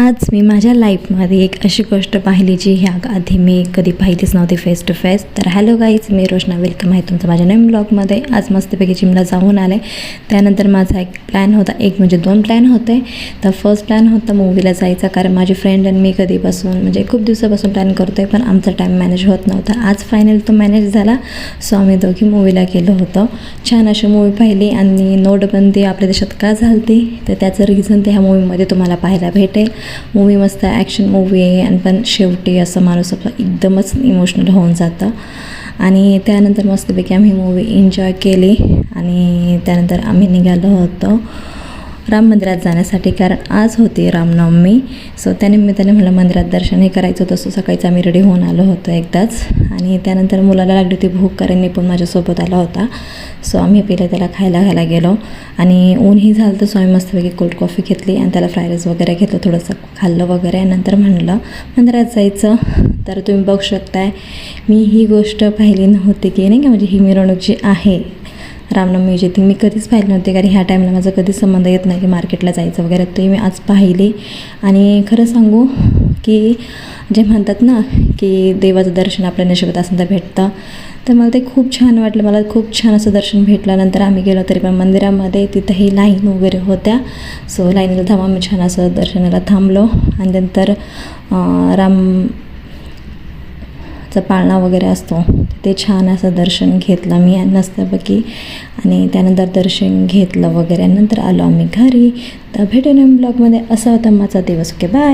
आज मी माझ्या लाईफमध्ये एक अशी गोष्ट पाहिली जी ह्या आधी मी कधी पाहिलीच नव्हती फेस टू फेस. तर हॅलो गाईज, मी रोशना, वेलकम आहे तुमचं माझ्या नवीन ब्लॉगमध्ये. आज मस्तपैकी जिमला जाऊन आले. त्यानंतर माझा एक प्लॅन होता, एक म्हणजे 2 प्लॅन होते. तर फर्स्ट प्लॅन होता मूवीला जायचा, कारण माझी फ्रेंड आणि मी कधीपासून म्हणजे खूप दिवसापासून प्लॅन करतो आहे, पण आमचा टाईम मॅनेज होत नव्हता. आज फायनल तो मॅनेज झाला. सो आम्ही दोघी मूवीला गेलो होतो. छान अशी मूवी पाहिली. आणि नोटबंदी आपल्या देशात का झाली तर त्याचं रिझन ते ह्या मूवीमध्ये तुम्हाला पाहायला भेटेल. मूवी मस्त ॲक्शन मूवी आहे, आणि पण शेवटी असं माणूस आपलं एकदमच इमोशनल होऊन जातं. आणि त्यानंतर मस्तपैकी आम्ही मूवी एन्जॉय केली. आणि त्यानंतर आम्ही निघालो होतो राम मंदिरात जाण्यासाठी, कारण आज होती रामनवमी. सो त्यानिमित्ताने मला मंदिरात दर्शनही करायचं होतं. सो सकाळीच आम्ही रेडी होऊन आलो होतो एकदाच. आणि त्यानंतर मुलाला लागली होती भूक, कारण निपुण माझ्यासोबत आला होता. सो आम्ही पहिलं त्याला खायला घायला गेलो. आणि ऊनही झालं तर सो आम्ही मस्तपैकी कोल्ड कॉफी घेतली आणि त्याला फ्राय राईस वगैरे घेतलं, थोडंसं खाल्लं वगैरे. नंतर म्हणलं मंदिरात जायचं. तर तुम्ही बघू शकताय, मी ही गोष्ट पाहिली नव्हती की नाही का, म्हणजे ही मिरवणूक जी आहे रामनवमीची ती मी कधीच पाहिली नव्हती, कारण ह्या टाईमला माझा कधीच संबंध येत नाही की मार्केटला जायचं वगैरे. ते मी आज पाहिली. आणि खरं सांगू की जे म्हणतात ना की देवाचं दर्शन आपल्या नशिबात असेल तर भेटतं, तर मला ते खूप छान वाटलं. मला खूप छान असं दर्शन भेटलं. नंतर आम्ही गेलो तरी पण मंदिरामध्ये तिथंही लाईन वगैरे होत्या. सो लाईनीला थांबून आम्ही छान असं दर्शनाला थांबलो. आणि नंतर चा पाळणा वगैरे असतो ते छान असं दर्शन घेतलं मी मस्तपैकी. आणि त्यानंतर दर्शन घेतलं वगैरे. नंतर आलो आम्ही घरी. तर भेटून ब्लॉगमध्ये. असा होता माझा दिवस. Okay, bye.